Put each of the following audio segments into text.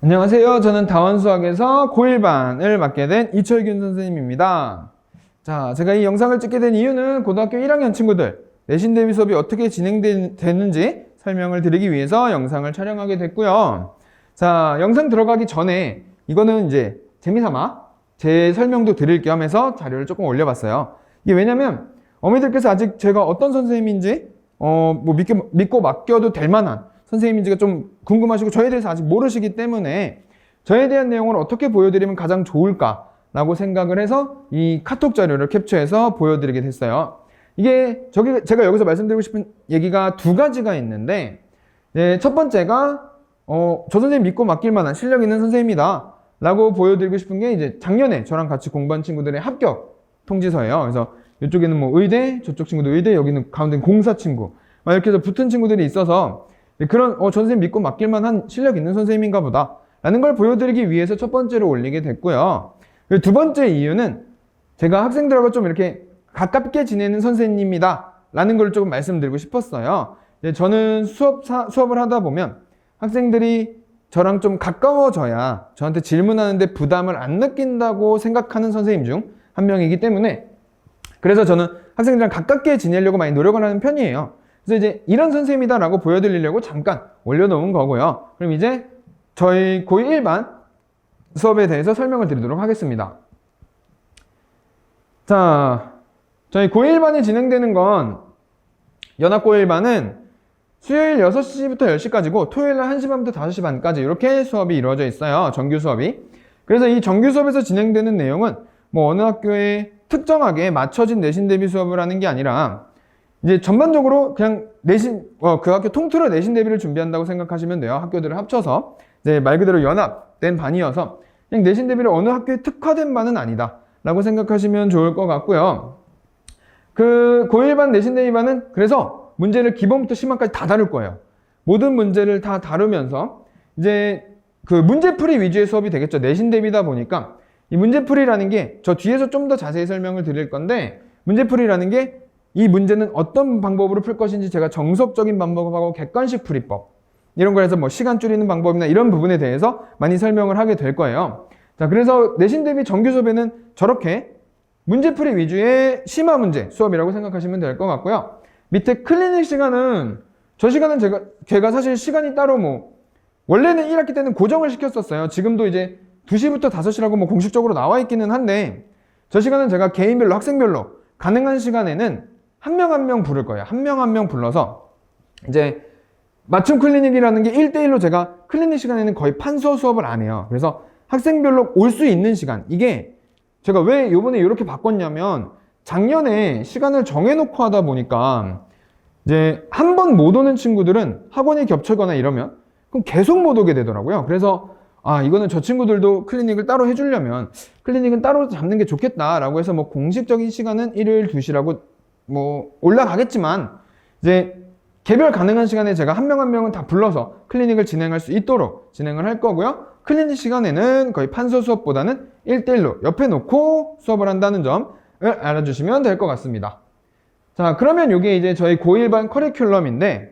안녕하세요. 저는 다원수학에서 고1반을 맡게 된 이철균 선생님입니다. 자, 제가 이 영상을 찍게 된 이유는 고등학교 1학년 친구들 내신 대비 수업이 어떻게 진행되는지 설명을 드리기 위해서 영상을 촬영하게 됐고요. 자, 영상 들어가기 전에 이거는 이제 재미삼아 제 설명도 드릴 겸 해서 자료를 조금 올려봤어요. 이게 왜냐면 어머니들께서 아직 제가 어떤 선생님인지 믿고 맡겨도 될 만한 선생님인지가 좀 궁금하시고 저에 대해서 아직 모르시기 때문에 저에 대한 내용을 어떻게 보여드리면 가장 좋을까라고 생각을 해서 이 카톡 자료를 캡처해서 보여드리게 됐어요. 이게 제가 여기서 말씀드리고 싶은 얘기가 두 가지가 있는데, 첫 번째가 저 선생님 믿고 맡길 만한 실력 있는 선생님이다 라고 보여드리고 싶은 게 이제 작년에 저랑 같이 공부한 친구들의 합격 통지서예요. 그래서 이쪽에는 뭐 의대, 저쪽 친구도 의대, 여기는 가운데 공사 친구 막 이렇게 해서 붙은 친구들이 있어서 그런 저 선생님 믿고 맡길 만한 실력 있는 선생님인가 보다 라는 걸 보여드리기 위해서 첫 번째로 올리게 됐고요. 두 번째 이유는 제가 학생들하고 좀 이렇게 가깝게 지내는 선생님이다 라는 걸 조금 말씀드리고 싶었어요. 저는 수업을 하다 보면 학생들이 저랑 좀 가까워져야 저한테 질문하는데 부담을 안 느낀다고 생각하는 선생님 중 한 명이기 때문에, 그래서 저는 학생들이랑 가깝게 지내려고 많이 노력을 하는 편이에요. 그래서 이제 이런 선생님이다 라고 보여드리려고 잠깐 올려놓은 거고요. 그럼 이제 저희 고1 1반 수업에 대해서 설명을 드리도록 하겠습니다. 자, 저희 고1 1반이 진행되는 건 연합 고1 1반은 수요일 6시부터 10시까지고 토요일 날 1시 반부터 5시 반까지 이렇게 수업이 이루어져 있어요. 정규 수업이. 그래서 이 정규 수업에서 진행되는 내용은 뭐 어느 학교에 특정하게 맞춰진 내신 대비 수업을 하는 게 아니라 이제 전반적으로 그냥 그 학교 통틀어 내신 대비를 준비한다고 생각하시면 돼요. 학교들을 합쳐서. 이제 말 그대로 연합된 반이어서 그냥 내신 대비를 어느 학교에 특화된 반은 아니다 라고 생각하시면 좋을 것 같고요. 그 고1반 내신 대비 반은 그래서 문제를 기본부터 심화까지 다 다룰 거예요. 모든 문제를 다 다루면서 이제 그 문제풀이 위주의 수업이 되겠죠. 내신 대비다 보니까 이 문제풀이라는 게 저 뒤에서 좀 더 자세히 설명을 드릴 건데, 문제풀이라는 게 이 문제는 어떤 방법으로 풀 것인지 제가 정석적인 방법하고 객관식 풀이법 이런 거에서 뭐 시간 줄이는 방법이나 이런 부분에 대해서 많이 설명을 하게 될 거예요. 자, 그래서 내신 대비 정규 수업에는 저렇게 문제풀이 위주의 심화 문제 수업이라고 생각하시면 될 것 같고요. 밑에 클리닉 시간은 저 시간은 제가 사실 시간이 따로 원래는 1학기 때는 고정을 시켰었어요. 지금도 이제 2시부터 5시라고 공식적으로 나와 있기는 한데, 저 시간은 제가 개인별로 학생별로 가능한 시간에는 한 명 한 명 부를 거예요. 한 명 한 명 불러서 이제 맞춤 클리닉이라는 게 1대1로 제가 클리닉 시간에는 거의 판서 수업을 안 해요. 그래서 학생별로 올 수 있는 시간, 이게 제가 왜 이번에 이렇게 바꿨냐면 작년에 시간을 정해놓고 하다 보니까 이제 한 번 못 오는 친구들은 학원이 겹쳐거나 이러면 그럼 계속 못 오게 되더라고요. 그래서 이거는 저 친구들도 클리닉을 따로 해주려면 클리닉은 따로 잡는 게 좋겠다라고 해서 공식적인 시간은 일요일 2시라고 올라가겠지만 이제 개별 가능한 시간에 제가 한 명 한 명은 다 불러서 클리닉을 진행할 수 있도록 진행을 할 거고요. 클리닉 시간에는 거의 판서 수업보다는 1대1로 옆에 놓고 수업을 한다는 점을 알아주시면 될 것 같습니다. 자, 그러면 이게 이제 저희 고1반 커리큘럼인데,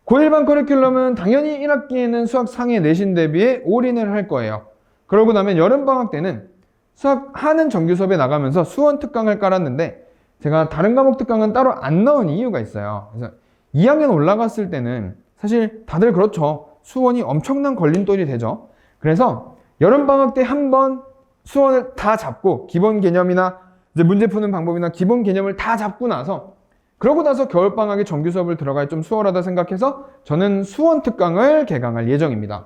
고1반 커리큘럼은 당연히 1학기에는 수학 상해 내신 대비에 올인을 할 거예요. 그러고 나면 여름방학 때는 수학 하는 정규 수업에 나가면서 수원 특강을 깔았는데, 제가 다른 과목 특강은 따로 안 넣은 이유가 있어요. 그래서 2학년 올라갔을 때는 사실 다들 그렇죠. 수원이 엄청난 걸림돌이 되죠. 그래서 여름방학 때 한번 수원을 다 잡고 기본 개념이나 이제 문제 푸는 방법이나 기본 개념을 다 잡고 나서, 그러고 나서 겨울방학에 정규 수업을 들어가야 좀 수월하다 생각해서 저는 수원 특강을 개강할 예정입니다.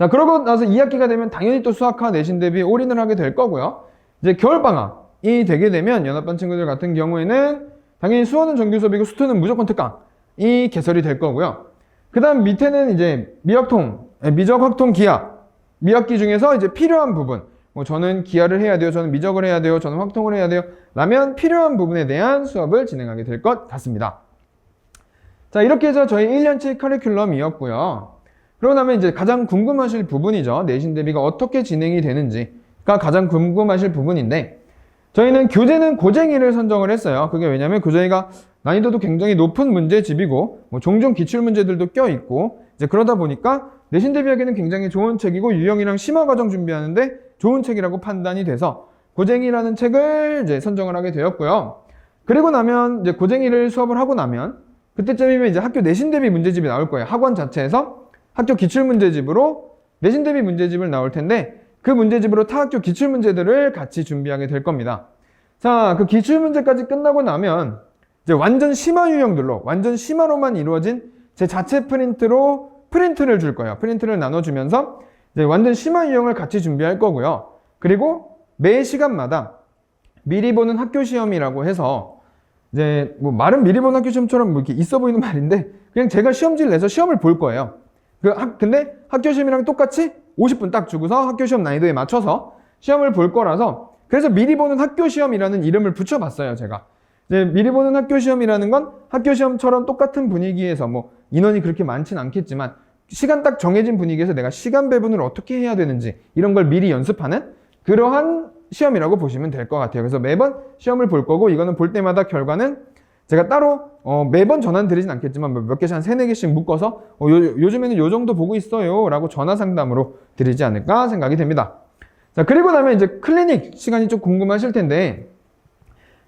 자, 그러고 나서 2학기가 되면 당연히 또 수학과 내신 대비 올인을 하게 될 거고요. 이제 겨울방학이 되게 되면 연합반 친구들 같은 경우에는 당연히 수원은 정규 수업이고 수투는 무조건 특강이 개설이 될 거고요. 그 다음 밑에는 이제 미적, 확통, 기하, 미학기 중에서 이제 필요한 부분, 저는 기하를 해야 돼요, 저는 미적을 해야 돼요, 저는 확통을 해야 돼요 라면 필요한 부분에 대한 수업을 진행하게 될 것 같습니다. 자, 이렇게 해서 저희 1년치 커리큘럼이었고요. 그러고 나면 이제 가장 궁금하실 부분이죠. 내신 대비가 어떻게 진행이 되는지가 가장 궁금하실 부분인데, 저희는 교재는 고쟁이를 선정을 했어요. 그게 왜냐면 교재가 난이도도 굉장히 높은 문제집이고 뭐 종종 기출문제들도 껴있고 이제 그러다 보니까 내신 대비하기에는 굉장히 좋은 책이고 유형이랑 심화과정 준비하는데 좋은 책이라고 판단이 돼서 고쟁이라는 책을 이제 선정을 하게 되었고요. 그리고 나면 이제 고쟁이를 수업을 하고 나면 그때쯤이면 이제 학교 내신 대비 문제집이 나올 거예요. 학원 자체에서 학교 기출문제집으로 내신 대비 문제집을 나올 텐데 그 문제집으로 타 학교 기출문제들을 같이 준비하게 될 겁니다. 자, 그 기출문제까지 끝나고 나면 이제 완전 심화 유형들로 완전 심화로만 이루어진 제 자체 프린트로 프린트를 줄 거예요. 프린트를 나눠주면서 이제 완전 심화 유형을 같이 준비할 거고요. 그리고 매 시간마다 미리 보는 학교 시험이라고 해서 이제 뭐 말은 미리 보는 학교 시험처럼 뭐 이렇게 있어 보이는 말인데 그냥 제가 시험지를 내서 시험을 볼 거예요. 근데 학교 시험이랑 똑같이 50분 딱 주고서 학교 시험 난이도에 맞춰서 시험을 볼 거라서 그래서 미리 보는 학교 시험이라는 이름을 붙여봤어요, 제가. 이제 미리 보는 학교 시험이라는 건 학교 시험처럼 똑같은 분위기에서 뭐 인원이 그렇게 많진 않겠지만 시간 딱 정해진 분위기에서 내가 시간 배분을 어떻게 해야 되는지 이런 걸 미리 연습하는 그러한 시험이라고 보시면 될 것 같아요. 그래서 매번 시험을 볼 거고 이거는 볼 때마다 결과는 제가 따로 매번 전화 드리진 않겠지만 몇 개씩 한 3-4개씩 묶어서 요즘에는 요 정도 보고 있어요 라고 전화 상담으로 드리지 않을까 생각이 됩니다. 자, 그리고 나면 이제 클리닉 시간이 좀 궁금하실 텐데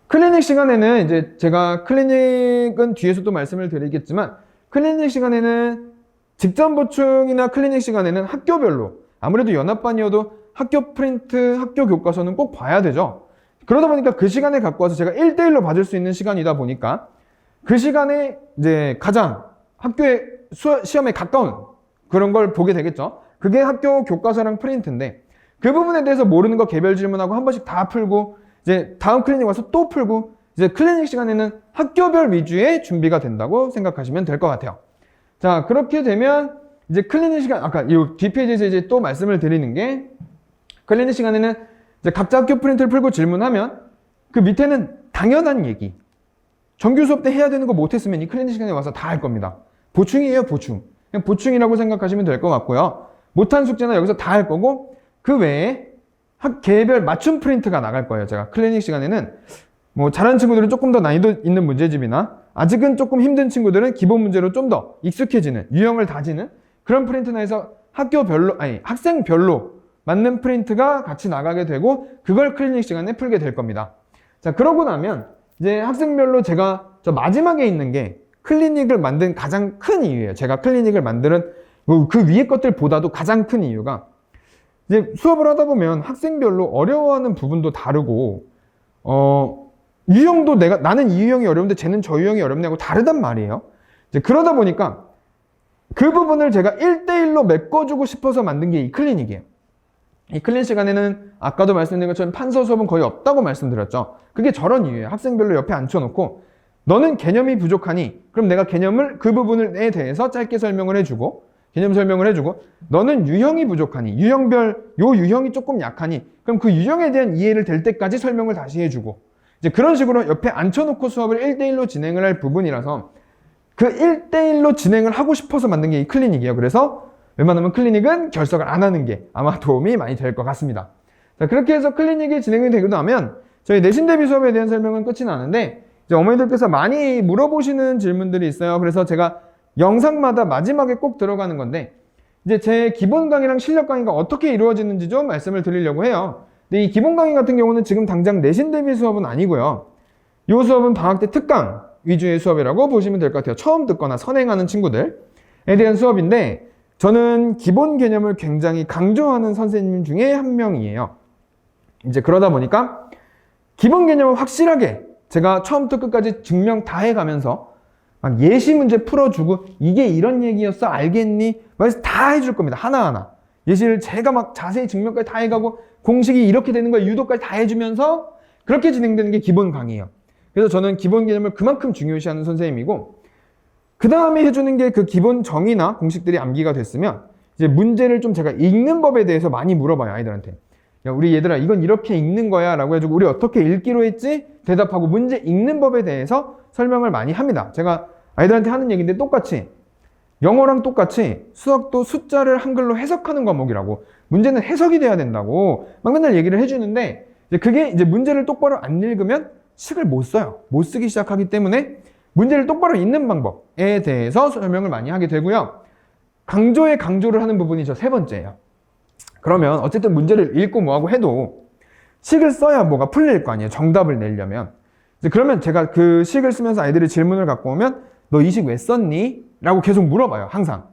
클리닉 시간에는 이제 제가 클리닉은 뒤에서 또 말씀을 드리겠지만 클리닉 시간에는 직전 보충이나 클리닉 시간에는 학교별로 아무래도 연합반이어도 학교 프린트, 학교 교과서는 꼭 봐야 되죠. 그러다 보니까 그 시간에 갖고 와서 제가 1대1로 봐줄 수 있는 시간이다 보니까 그 시간에 이제 가장 학교의 시험에 가까운 그런 걸 보게 되겠죠. 그게 학교 교과서랑 프린트인데 그 부분에 대해서 모르는 거 개별 질문하고 한 번씩 다 풀고 이제 다음 클리닉 와서 또 풀고 이제 클리닉 시간에는 학교별 위주의 준비가 된다고 생각하시면 될 것 같아요. 자, 그렇게 되면 이제 클리닉 시간, 아까 이 뒷페이지에서 이제 또 말씀을 드리는 게 클리닉 시간에는 이제 각자 학교 프린트를 풀고 질문하면 그 밑에는 당연한 얘기. 정규 수업 때 해야 되는 거 못했으면 이 클리닉 시간에 와서 다 할 겁니다. 보충이에요, 보충. 그냥 보충이라고 생각하시면 될 것 같고요. 못한 숙제나 여기서 다 할 거고 그 외에 개별 맞춤 프린트가 나갈 거예요. 제가 클리닉 시간에는 뭐 잘하는 친구들은 조금 더 난이도 있는 문제집이나 아직은 조금 힘든 친구들은 기본 문제로 좀 더 익숙해지는 유형을 다지는 그런 프린트나 해서 학생별로 맞는 프린트가 같이 나가게 되고 그걸 클리닉 시간에 풀게 될 겁니다. 자, 그러고 나면 이제 학생별로 제가 저 마지막에 있는 게 클리닉을 만든 가장 큰 이유예요. 제가 클리닉을 만드는 그 위에 것들보다도 가장 큰 이유가 이제 수업을 하다 보면 학생별로 어려워하는 부분도 다르고 유형도 나는 이 유형이 어려운데 쟤는 저 유형이 어렵냐고 다르단 말이에요. 이제 그러다 보니까 그 부분을 제가 1대1로 메꿔주고 싶어서 만든 게 이 클리닉이에요. 이 클리닉 시간에는 아까도 말씀드린 것처럼 판서 수업은 거의 없다고 말씀드렸죠. 그게 저런 이유예요. 학생별로 옆에 앉혀놓고 너는 개념이 부족하니 그럼 내가 개념을 그 부분에 대해서 짧게 설명을 해주고 개념 설명을 해주고 너는 유형이 부족하니 유형별 요 유형이 조금 약하니 그럼 그 유형에 대한 이해를 될 때까지 설명을 다시 해주고 이제 그런 식으로 옆에 앉혀놓고 수업을 1대1로 진행을 할 부분이라서 그 1대1로 진행을 하고 싶어서 만든 게 이 클리닉이에요. 그래서 웬만하면 클리닉은 결석을 안 하는 게 아마 도움이 많이 될 것 같습니다. 자, 그렇게 해서 클리닉이 진행이 되고 나면 저희 내신 대비 수업에 대한 설명은 끝이 나는데 이제 어머니들께서 많이 물어보시는 질문들이 있어요. 그래서 제가 영상마다 마지막에 꼭 들어가는 건데 이제 제 기본 강의랑 실력 강의가 어떻게 이루어지는지 좀 말씀을 드리려고 해요. 근데 이 기본 강의 같은 경우는 지금 당장 내신 대비 수업은 아니고요. 이 수업은 방학 때 특강 위주의 수업이라고 보시면 될 것 같아요. 처음 듣거나 선행하는 친구들에 대한 수업인데 저는 기본 개념을 굉장히 강조하는 선생님 중에 한 명이에요. 이제 그러다 보니까 기본 개념을 확실하게 제가 처음부터 끝까지 증명 다 해가면서 막 예시 문제 풀어주고 이게 이런 얘기였어 알겠니? 그래서 다 해줄 겁니다. 하나하나. 예시를 제가 막 자세히 증명까지 다 해가고 공식이 이렇게 되는 걸 유도까지 다 해주면서 그렇게 진행되는 게 기본 강의예요. 그래서 저는 기본 개념을 그만큼 중요시하는 선생님이고 그 다음에 해주는 게 그 기본 정의나 공식들이 암기가 됐으면 이제 문제를 좀 제가 읽는 법에 대해서 많이 물어봐요. 아이들한테. 야, 우리 얘들아 이건 이렇게 읽는 거야 라고 해주고 우리 어떻게 읽기로 했지? 대답하고 문제 읽는 법에 대해서 설명을 많이 합니다. 제가 아이들한테 하는 얘기인데 똑같이 영어랑 똑같이 수학도 숫자를 한글로 해석하는 과목이라고 문제는 해석이 돼야 된다고 막 맨날 얘기를 해주는데 그게 이제 문제를 똑바로 안 읽으면 식을 못 써요. 못 쓰기 시작하기 때문에 문제를 똑바로 읽는 방법에 대해서 설명을 많이 하게 되고요. 강조를 하는 부분이 저 세 번째예요. 그러면 어쨌든 문제를 읽고 뭐하고 해도 식을 써야 뭐가 풀릴 거 아니에요. 정답을 내려면. 그러면 제가 그 식을 쓰면서 아이들이 질문을 갖고 오면 너 이 식 왜 썼니? 라고 계속 물어봐요. 항상.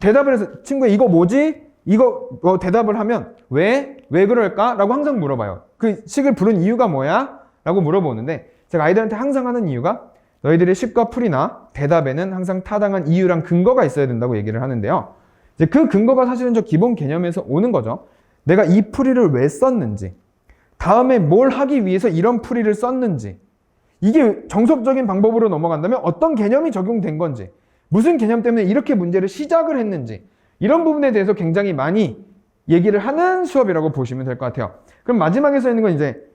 대답을 해서 친구야 이거 뭐지? 이거 대답을 하면 왜 그럴까? 라고 항상 물어봐요. 그 식을 부른 이유가 뭐야? 라고 물어보는데 제가 아이들한테 항상 하는 이유가 너희들의 식과 풀이나 대답에는 항상 타당한 이유랑 근거가 있어야 된다고 얘기를 하는데요. 이제 그 근거가 사실은 저 기본 개념에서 오는 거죠. 내가 이 풀이를 왜 썼는지, 다음에 뭘 하기 위해서 이런 풀이를 썼는지, 이게 정석적인 방법으로 넘어간다면 어떤 개념이 적용된 건지, 무슨 개념 때문에 이렇게 문제를 시작을 했는지, 이런 부분에 대해서 굉장히 많이 얘기를 하는 수업이라고 보시면 될 것 같아요. 그럼 마지막에 써 있는 건 이제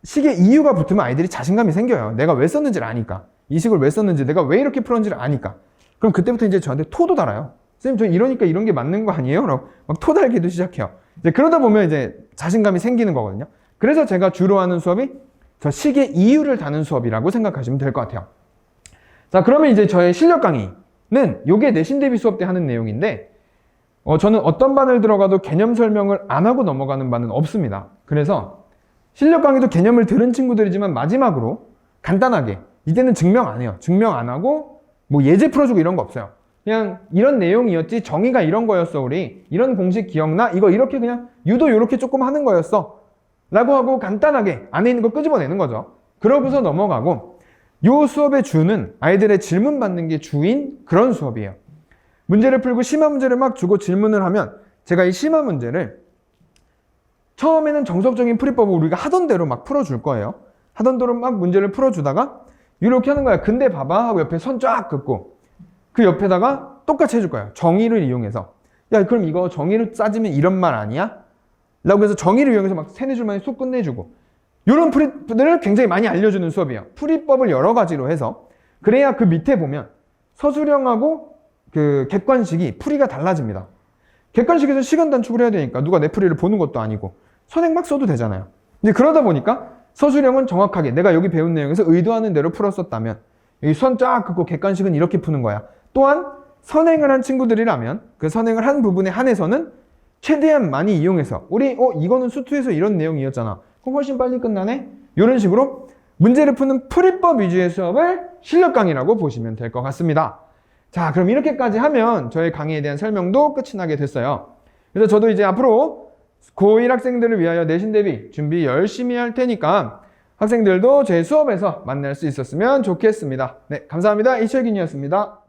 식의 이유가 붙으면 아이들이 자신감이 생겨요. 내가 왜 썼는지를 아니까. 이 식을 왜 썼는지, 내가 왜 이렇게 풀었는지를 아니까. 그럼 그때부터 이제 저한테 토도 달아요. 선생님, 저 이러니까 이런 게 맞는 거 아니에요? 라고 막 토 달기도 시작해요. 이제 그러다 보면 이제 자신감이 생기는 거거든요. 그래서 제가 주로 하는 수업이 저 식의 이유를 다는 수업이라고 생각하시면 될 것 같아요. 자, 그러면 이제 저의 실력 강의는 요게 내신 대비 수업 때 하는 내용인데, 저는 어떤 반을 들어가도 개념 설명을 안 하고 넘어가는 반은 없습니다. 그래서 실력 강의도 개념을 들은 친구들이지만 마지막으로 간단하게 이제는 증명 안 해요. 증명 안 하고 뭐 예제 풀어주고 이런 거 없어요. 그냥 이런 내용이었지, 정의가 이런 거였어, 우리 이런 공식 기억나? 이거 이렇게 그냥 유도 이렇게 조금 하는 거였어 라고 하고 간단하게 안에 있는 거 끄집어내는 거죠. 그러고서 넘어가고, 요 수업의 주는 아이들의 질문 받는 게 주인 그런 수업이에요. 문제를 풀고 심화 문제를 막 주고 질문을 하면 제가 이 심화 문제를 처음에는 정석적인 풀이법을 우리가 하던 대로 막 풀어줄 거예요. 하던 대로 막 문제를 풀어주다가 이렇게 하는 거야. 근데 봐봐 하고 옆에 선 쫙 긋고 그 옆에다가 똑같이 해줄 거예요. 정의를 이용해서. 야, 그럼 이거 정의를 따지면 이런 말 아니야? 라고 해서 정의를 이용해서 막 세네 줄 만에 쏙 끝내주고, 이런 풀이들을 굉장히 많이 알려주는 수업이에요. 풀이법을 여러 가지로 해서. 그래야 그 밑에 보면 서술형하고 그 객관식이 풀이가 달라집니다. 객관식에서 시간 단축을 해야 되니까 누가 내 풀이를 보는 것도 아니고 선행 막 써도 되잖아요. 이제 그러다 보니까 서술형은 정확하게 내가 여기 배운 내용에서 의도하는 대로 풀었었다면 여기 선 쫙 긋고 객관식은 이렇게 푸는 거야. 또한 선행을 한 친구들이라면 그 선행을 한 부분에 한해서는 최대한 많이 이용해서 우리 이거는 수투에서 이런 내용이었잖아. 그럼 훨씬 빨리 끝나네? 이런 식으로 문제를 푸는 풀이법 위주의 수업을 실력 강의라고 보시면 될 것 같습니다. 자, 그럼 이렇게까지 하면 저의 강의에 대한 설명도 끝이 나게 됐어요. 그래서 저도 이제 앞으로 고1 학생들을 위하여 내신 대비 준비 열심히 할 테니까 학생들도 제 수업에서 만날 수 있었으면 좋겠습니다. 네, 감사합니다. 이철균이었습니다.